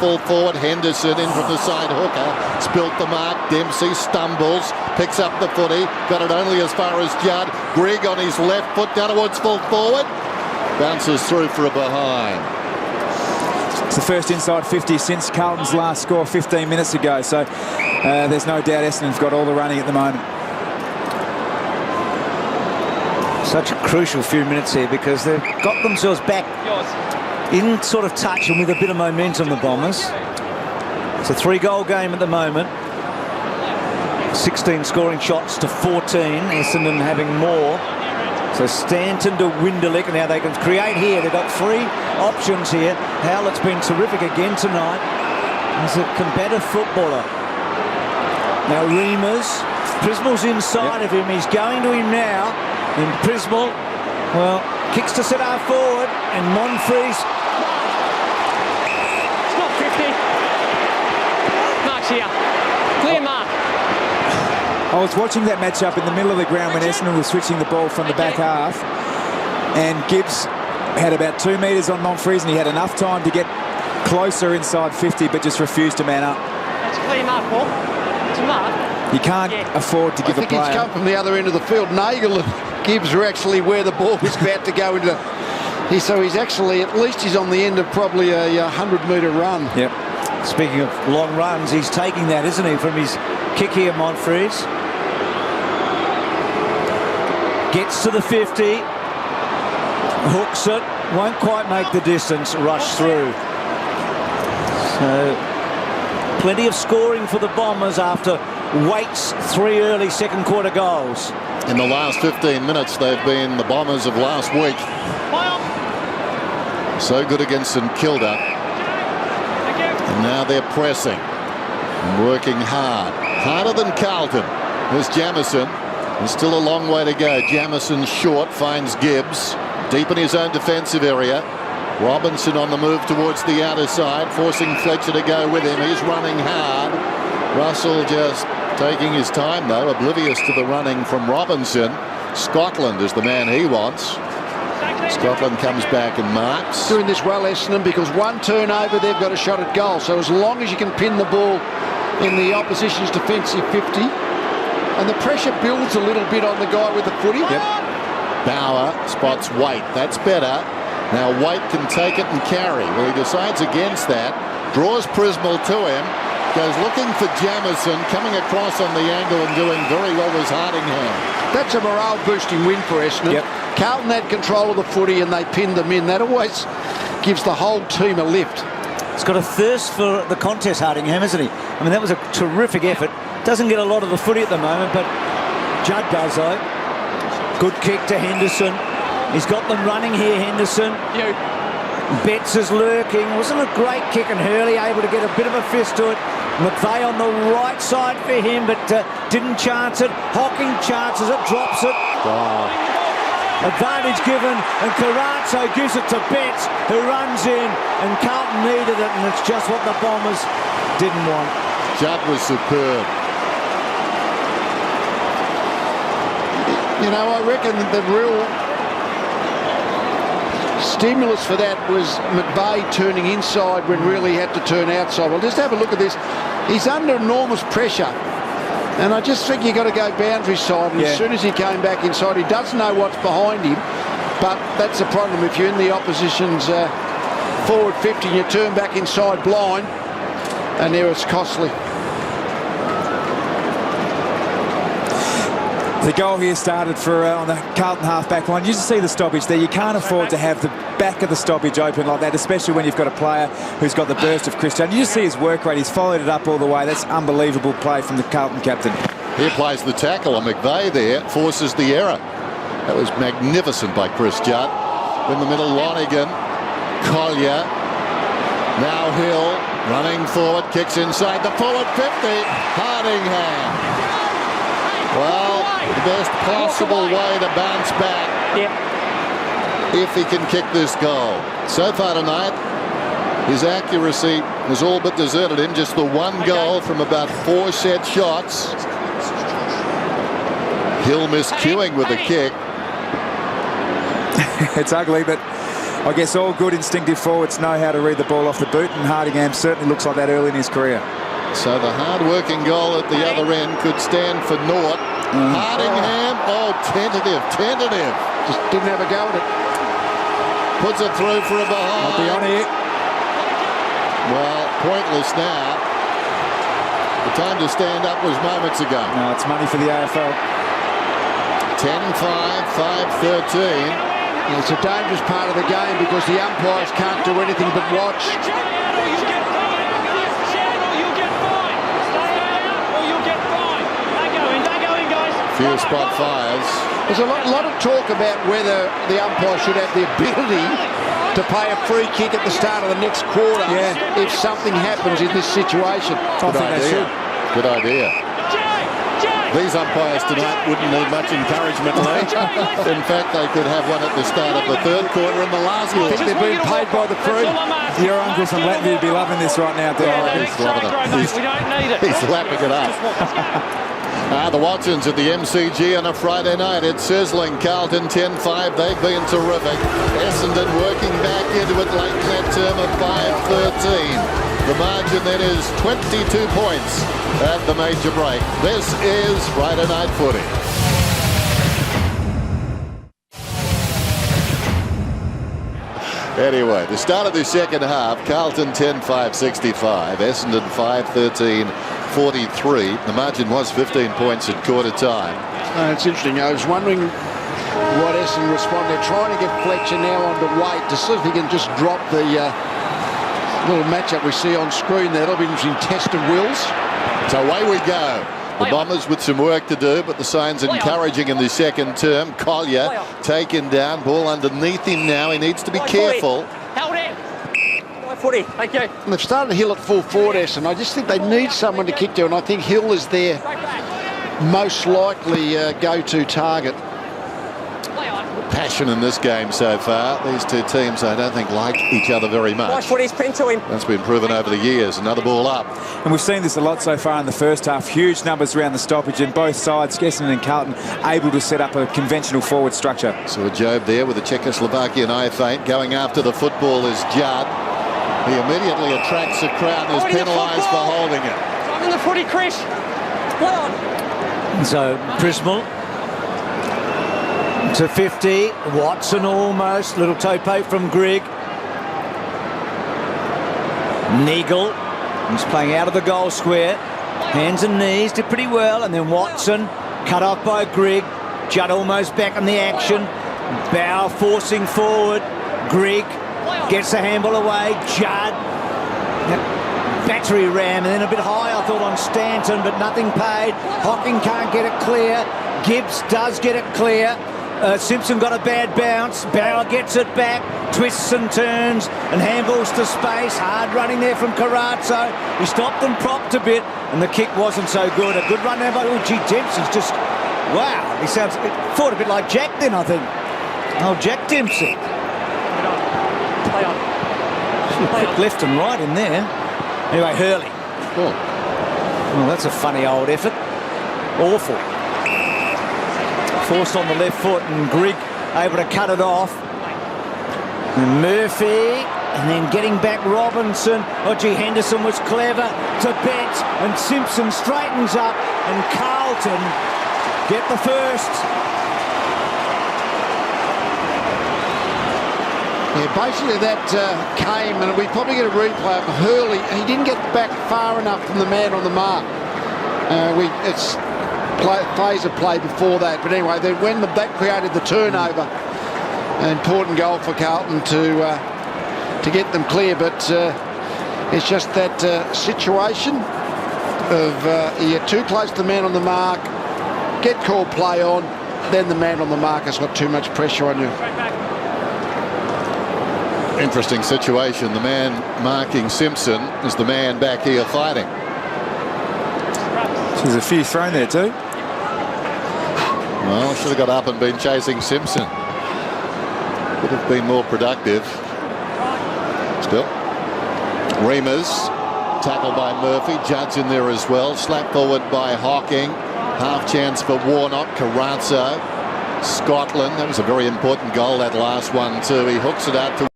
full forward. Henderson in from the side hooker. Spilt the mark. Dempsey stumbles. Picks up the footy. Got it only as far as Judd. Grigg on his left foot down towards full forward. Bounces through for a behind. It's the first inside 50 since Carlton's last score 15 minutes ago. So there's no doubt Essendon's got all the running at the moment. Such a crucial few minutes here because they've got themselves back in sort of touch and with a bit of momentum, the Bombers. It's a 3-goal game at the moment. 16 scoring shots to 14. Essendon having more. So Stanton to Winderlick. Now they can create here. They've got 3 options here. Howlett's been terrific again tonight. He's a combative footballer. Now Reimers. Prismal's inside of him. He's going to him now. In Prismal, well, kicks to set half forward, and Monfries. It's not 50. Mark's here. Clear mark. I was watching that match-up in the middle of the ground when Essendon was switching the ball from the back half, and Gibbs had about 2 metres on Monfries, and he had enough time to get closer inside 50, but just refused to man up. That's a clear mark, Paul. It's a mark. You can't afford to give a player. I think he's come from the other end of the field. Nagel and Gibbs are actually where the ball was about to go into. So he's actually, at least he's on the end of probably a 100-metre run. Yep. Speaking of long runs, he's taking that, isn't he, from his kick here, Monfries. Gets to the 50. Hooks it. Won't quite make the distance. Rush through. So plenty of scoring for the Bombers after Waite's 3 early second quarter goals. In the last 15 minutes, they've been the Bombers of last week. So good against St Kilda. And now they're pressing and working hard. Harder than Carlton. There's Jamieson. There's still a long way to go. Jamieson short, finds Gibbs. Deep in his own defensive area. Robinson on the move towards the outer side, forcing Fletcher to go with him. He's running hard. Russell just taking his time, though, oblivious to the running from Robinson. Scotland is the man he wants. Scotland comes back and marks. Doing this well, Essendon, because 1 turnover, they've got a shot at goal. So as long as you can pin the ball in the opposition's defensive 50, and the pressure builds a little bit on the guy with the footy. Yep. Bauer spots Waite. That's better. Now Waite can take it and carry. Well, he decides against that. Draws Prismal to him. Goes looking for Jamieson, coming across on the angle and doing very well with Hardingham. That's a morale-boosting win for Essendon. Yep. Carlton had control of the footy and they pinned them in. That always gives the whole team a lift. He's got a thirst for the contest, Hardingham, hasn't he? I mean, that was a terrific effort. Doesn't get a lot of the footy at the moment, but Judd does, though. Good kick to Henderson. He's got them running here, Henderson. Betts is lurking. Wasn't a great kick, and Hurley able to get a bit of a fist to it. McVeigh on the right side for him, but didn't chance it. Hocking chances it, drops it. Wow. Advantage given, and Carazzo gives it to Betts, who runs in, and Carlton needed it, and it's just what the Bombers didn't want. Judd was superb. You know, I reckon the real stimulus for that was McVeigh turning inside when really he had to turn outside. Well, just have a look at this. He's under enormous pressure. And I just think you've got to go boundary side. And as soon as he came back inside, he doesn't know what's behind him. But that's the problem. If you're in the opposition's forward 50 and you turn back inside blind, and there it's costly. The goal here started for on the Carlton half-back line. You just see the stoppage there. You can't afford to have the back of the stoppage open like that, especially when you've got a player who's got the burst of Christian. You just see his work rate. He's followed it up all the way. That's unbelievable play from the Carlton captain. He applies the tackle on McVeigh there, forces the error. That was magnificent by Chris Judd. In the middle, Lonigan, Collier, now Hill, running forward, kicks inside the forward 50, Hardingham. Well, the best possible way to bounce back if he can kick this goal. So far tonight, his accuracy has all but deserted him. Just the one goal from about 4 set shots. Hill miscuing with the kick. It's ugly, but I guess all good instinctive forwards know how to read the ball off the boot, and Hardingham certainly looks like that early in his career. So the hard-working goal at the other end could stand for naught. Hardingham, tentative. Just didn't have a go at it. Puts it through for a behind. I'll be on here. Well, pointless now. The time to stand up was moments ago. No, it's money for the AFL. 10-5, 5-13. It's a dangerous part of the game because the umpires can't do anything but watch. Few spot fires. There's a lot of talk about whether the umpire should have the ability to pay a free kick at the start of the next quarter if something happens in this situation. Good idea. Good idea. These umpires tonight wouldn't need much encouragement, Lee. In fact, they could have one at the start of the third quarter and the last quarter. I think they're being paid by the crew. Your uncle from Latvia would be loving this right now, Dan. He's loving it. He's lapping it up. The Watsons at the MCG on a Friday night. It's sizzling. Carlton 10-5. They've been terrific. Essendon working back into it late in that term of 5-13. The margin then is 22 points at the major break. This is Friday Night Footy. Anyway, the start of the second half, Carlton 10-5-65, Essendon 5-13-43. The margin was 15 points at quarter time. It's interesting. I was wondering what Essendon respond. They're trying to get Fletcher now onto weight to see if he can just drop the little matchup we see on screen there. That'll be an interesting test of wills. So away we go. The Bombers with some work to do, but the signs encouraging in the second term. Collier taken down, ball underneath him now. He needs to be careful. Held it. Footy, thank you. And they've started Hill at full forward, Essendon. I just think they need someone to kick to, and I think Hill is their most likely go-to target. Passion in this game so far. These two teams, I don't think, like each other very much. Nice footy's pinned to him. That's been proven over the years. Another ball up. And we've seen this a lot so far in the first half. Huge numbers around the stoppage, and both sides, Essendon and Carlton, able to set up a conventional forward structure. So a Job there with the Czechoslovakian eye feint. Going after the football is Judd. He immediately attracts the crowd and is penalised for holding it. I'm in the footy, Chris. Play on. So Prismal to 50. Watson almost. Little toe poke from Grigg. Neagle. He's playing out of the goal square. Hands and knees. Did pretty well. And then Watson cut off by Grigg. Judd almost back in the action. Bauer forcing forward. Grigg gets the handball away. Judd. Battery ram, and then a bit high, I thought, on Stanton, but nothing paid. Hocking can't get it clear. Gibbs does get it clear. Simpson got a bad bounce. Bauer gets it back, twists and turns, and handballs to space. Hard running there from Carazzo. He stopped and propped a bit, and the kick wasn't so good. A good run there by Dempsey's just, wow. He sounds, it thought a bit like Jack then, I think. Oh, Jack Dempsey. Play on. Quick left and right in there. Anyway, Hurley. Oh. Well, that's a funny old effort. Awful. Forced on the left foot, and Grigg able to cut it off. And Murphy, and then getting back Robinson. Gee, Henderson was clever to bet, and Simpson straightens up, and Carlton get the first. Yeah, basically that came, and we probably get a replay of Hurley. He didn't get back far enough from the man on the mark. It's phase of play before that, but anyway, when that created the turnover, an important goal for Carlton to get them clear. But it's just that situation of you're too close to the man on the mark, get called play on, then the man on the mark has got too much pressure on you. Interesting situation. The man marking Simpson is the man back here fighting. There's a few thrown there too. Well, should have got up and been chasing Simpson. Could have been more productive. Still. Reamers, tackled by Murphy. Judd's in there as well. Slap forward by Hocking. Half chance for Warnock. Carazzo. Scotland. That was a very important goal, that last one too. He hooks it out to